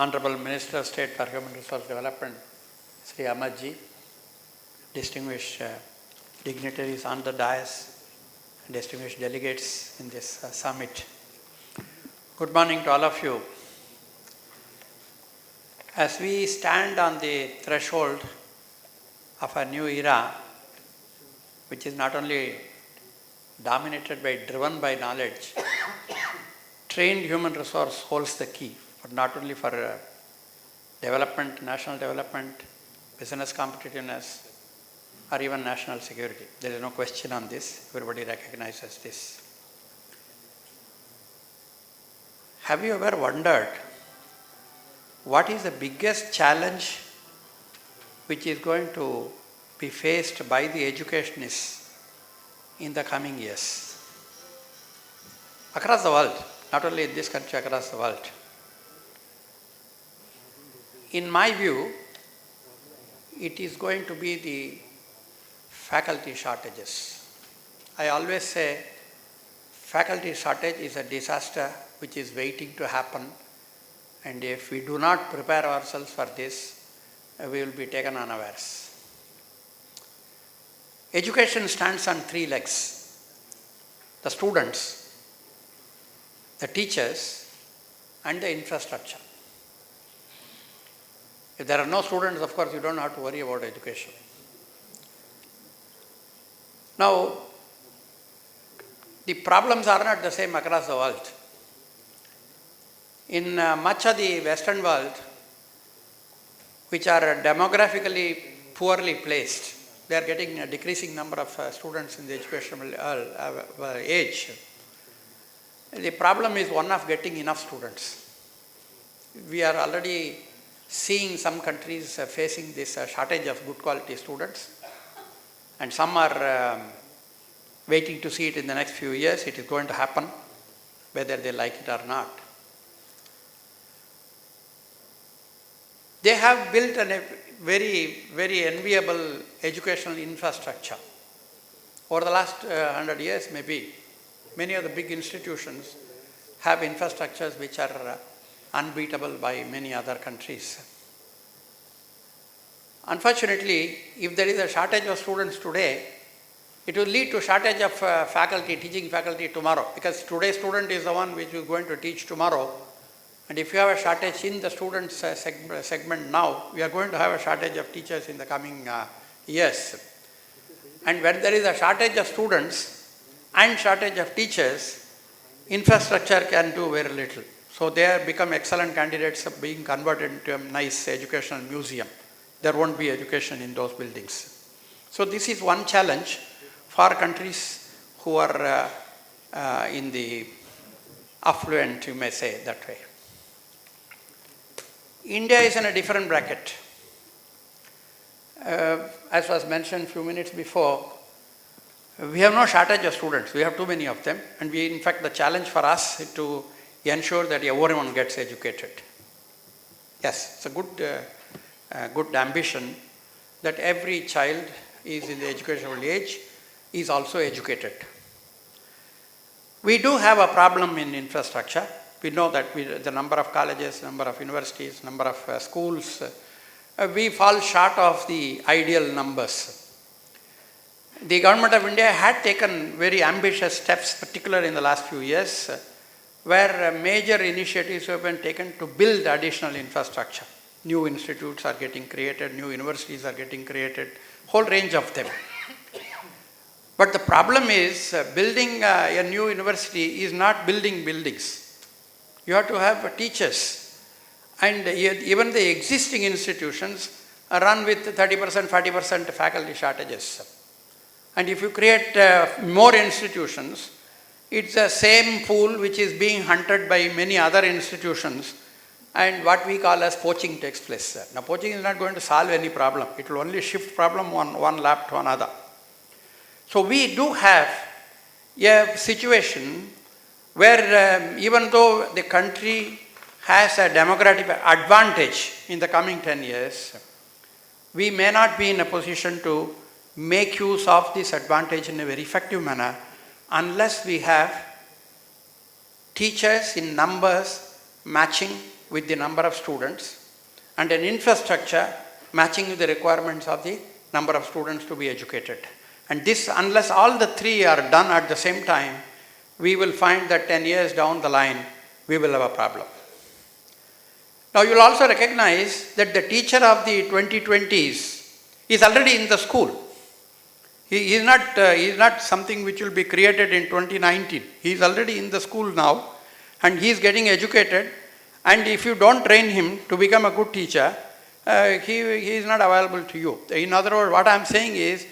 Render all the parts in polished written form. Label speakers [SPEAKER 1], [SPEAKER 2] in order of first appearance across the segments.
[SPEAKER 1] Honorable Minister of State for Human Resource Development, Sri Ahmadji, distinguished dignitaries on the dais, distinguished delegates in this summit. Good morning to all of you. As we stand on the threshold of a new era, which is not only driven by knowledge, trained human resource holds the key, but not only for development, national development, business competitiveness, or even national security. There is no question on this. Everybody recognizes this. Have you ever wondered what is the biggest challenge which is going to be faced by the educationists in the coming years? Across the world, not only in this country, across the world. In my view, it is going to be the faculty shortages. I always say faculty shortage is a disaster which is waiting to happen, and if we do not prepare ourselves for this, we will be taken unawares. Education stands on three legs: the students, the teachers, and the infrastructure. If there are no students, of course, you don't have to worry about education. Now, the problems are not the same across the world. In much of the Western world, which are demographically poorly placed, they are getting a decreasing number of students in the educational age. The problem is one of getting enough students. We are already seeing some countries facing this shortage of good quality students, and some are waiting to see it in the next few years. It is going to happen, whether they like it or not. They have built a very, very enviable educational infrastructure. Over the last 100 years, maybe, many of the big institutions have infrastructures which are unbeatable by many other countries. Unfortunately, if there is a shortage of students today, it will lead to shortage of faculty, teaching faculty tomorrow, because today's student is the one which is going to teach tomorrow. And if you have a shortage in the students segment now, we are going to have a shortage of teachers in the coming years. And when there is a shortage of students and shortage of teachers, infrastructure can do very little. So they have become excellent candidates of being converted into a nice educational museum. There won't be education in those buildings. So this is one challenge for countries who are in the affluent, you may say that way. India is in a different bracket. As was mentioned a few minutes before, we have no shortage of students. We have too many of them. And in fact, the challenge for us is to ensure that everyone gets educated. Yes, it's a good ambition that every child is in the educational age, is also educated. We do have a problem in infrastructure. We know that the number of colleges, number of universities, number of schools, we fall short of the ideal numbers. The government of India had taken very ambitious steps, particularly in the last few years, where major initiatives have been taken to build additional infrastructure. New institutes are getting created, new universities are getting created, whole range of them. But the problem is building a new university is not building buildings. You have to have teachers. And even the existing institutions are run with 30%, 40% faculty shortages. And if you create more institutions, it's the same pool which is being hunted by many other institutions, and what we call as poaching takes place. Now, poaching is not going to solve any problem. It will only shift problem on one lap to another. So we do have a situation where even though the country has a demographic advantage in the coming 10 years, we may not be in a position to make use of this advantage in a very effective manner unless we have teachers in numbers matching with the number of students and an infrastructure matching with the requirements of the number of students to be educated. And this, unless all the three are done at the same time, we will find that 10 years down the line, we will have a problem. Now you will also recognize that the teacher of the 2020s is already in the school. He is not something which will be created in 2019. He is already in the school now and he is getting educated, and if you don't train him to become a good teacher, he is not available to you. In other words, what I am saying is,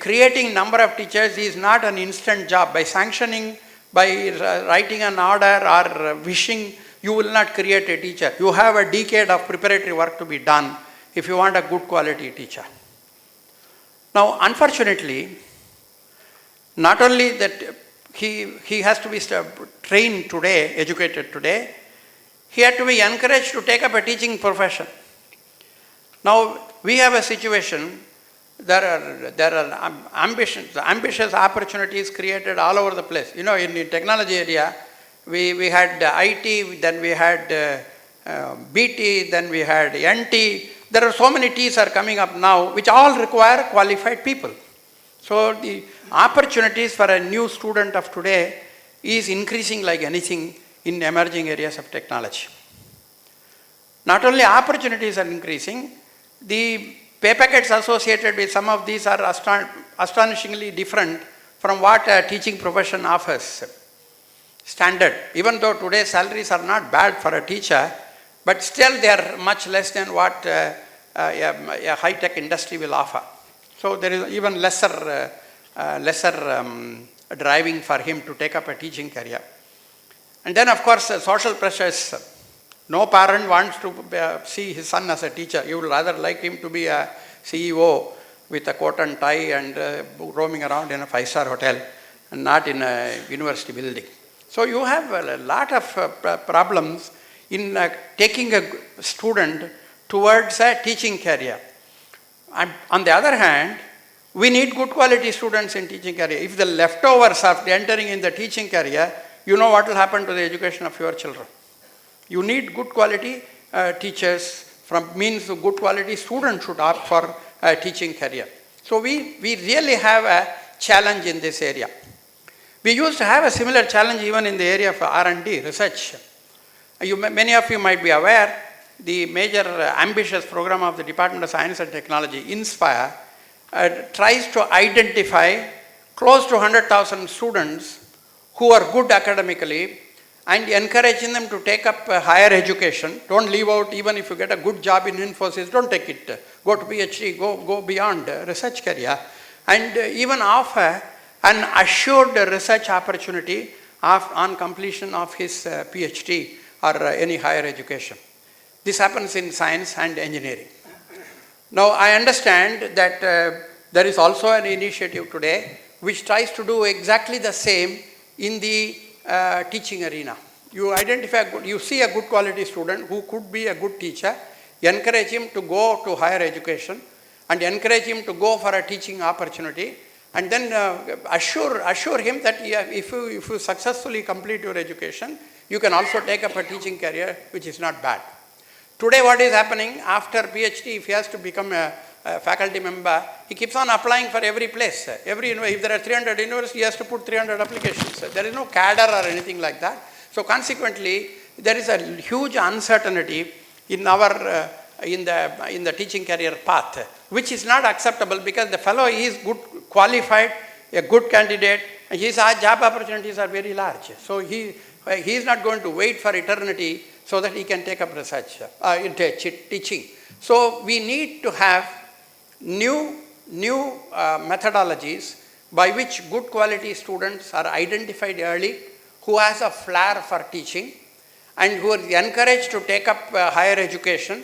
[SPEAKER 1] creating number of teachers is not an instant job. By sanctioning, by writing an order or wishing, you will not create a teacher. You have a decade of preparatory work to be done if you want a good quality teacher. Now, unfortunately, not only that he has to be trained today, educated today, he had to be encouraged to take up a teaching profession. Now, we have a situation, there are ambitious opportunities created all over the place. You know, in the technology area, we had IT, then we had BT, then we had NT. There are so many T's are coming up now, which all require qualified people. So the opportunities for a new student of today is increasing like anything in emerging areas of technology. Not only opportunities are increasing, the pay packets associated with some of these are astonishingly different from what a teaching profession offers. Standard, even though today's salaries are not bad for a teacher, but still they are much less than what a high-tech industry will offer. So there is even lesser driving for him to take up a teaching career. And then of course social pressures. No parent wants to see his son as a teacher. He would rather like him to be a CEO with a coat and tie and roaming around in a 5-star hotel and not in a university building. So you have a lot of problems in taking a student towards a teaching career. And on the other hand, we need good quality students in teaching career. If the leftovers of entering in the teaching career, you know what will happen to the education of your children. You need good quality teachers, means good quality students should opt for a teaching career. So we really have a challenge in this area. We used to have a similar challenge even in the area of R&D, research. Many of you might be aware, the major ambitious program of the Department of Science and Technology, INSPIRE, tries to identify close to 100,000 students who are good academically and encouraging them to take up higher education. Don't leave out, even if you get a good job in Infosys, don't take it. Go to PhD, go beyond research career, and even offer an assured research opportunity on completion of his PhD or any higher education. This happens in science and engineering. Now I understand that there is also an initiative today which tries to do exactly the same in the teaching arena. You identify, you see a good quality student who could be a good teacher, encourage him to go to higher education and encourage him to go for a teaching opportunity, and then assure him that if you successfully complete your education, you can also take up a teaching career, which is not bad. Today what is happening, after PhD, if he has to become a faculty member, he keeps on applying for every place. If there are 300 universities, he has to put 300 applications. There is no cadre or anything like that. So consequently, there is a huge uncertainty in the teaching career path, which is not acceptable because the fellow is good, qualified, a good candidate, and his job opportunities are very large. So he is not going to wait for eternity so that he can take up research, teaching. So we need to have new methodologies by which good quality students are identified early, who has a flair for teaching, and who are encouraged to take up higher education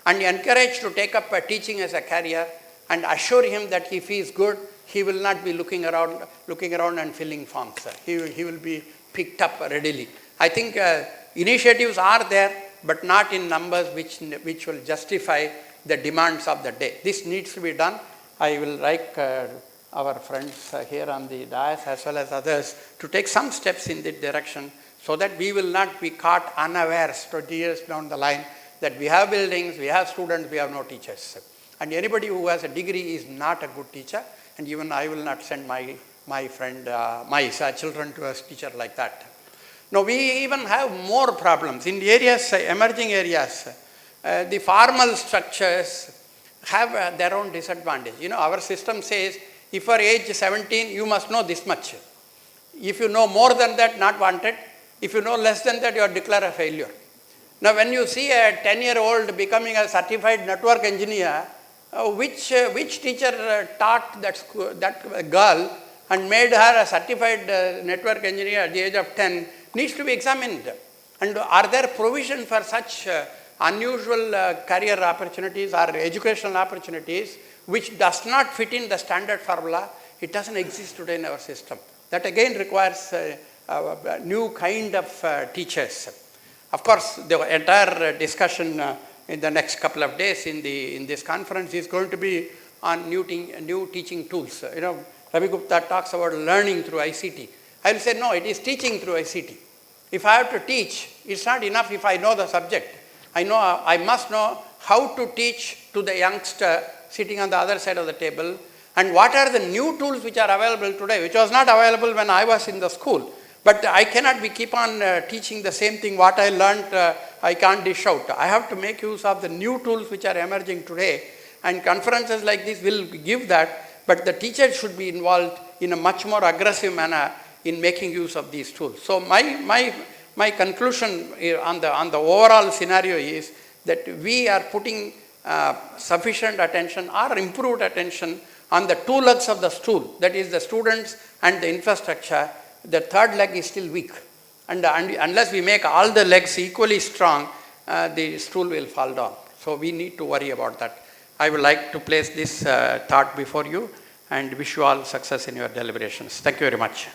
[SPEAKER 1] and encouraged to take up teaching as a career, and assure him that if he is good, he will not be looking around and filling forms. He will be picked up readily. I think initiatives are there, but not in numbers which will justify the demands of the day. This needs to be done. I will like our friends here on the dais as well as others to take some steps in that direction so that we will not be caught unawares 20 years down the line that we have buildings, we have students, we have no teachers. And anybody who has a degree is not a good teacher, and even I will not send my children to a teacher like that. Now we even have more problems. In the areas, emerging areas, the formal structures have their own disadvantage. Our system says, if you are age 17, you must know this much. If you know more than that, not wanted. If you know less than that, you are declared a failure. Now when you see a 10-year-old becoming a certified network engineer, which teacher taught that girl and made her a certified network engineer at the age of 10 needs to be examined. And are there provision for such unusual career opportunities or educational opportunities which does not fit in the standard formula? It doesn't exist today in our system. That again requires a new kind of teachers. Of course, the entire discussion in the next couple of days in this conference is going to be on new teaching tools. Ravi Gupta talks about learning through ICT. I will say no, it is teaching through ICT. If I have to teach, it's not enough if I know the subject. I must know how to teach to the youngster sitting on the other side of the table, and what are the new tools which are available today, which was not available when I was in the school. But I cannot keep on teaching the same thing. What I learned, I can't dish out. I have to make use of the new tools which are emerging today, and conferences like this will give that, but the teacher should be involved in a much more aggressive manner in making use of these tools. So my conclusion on the overall scenario is that we are putting sufficient attention or improved attention on the two legs of the stool, that is the students and the infrastructure. The third leg is still weak. And unless we make all the legs equally strong, the stool will fall down. So we need to worry about that. I would like to place this thought before you and wish you all success in your deliberations. Thank you very much.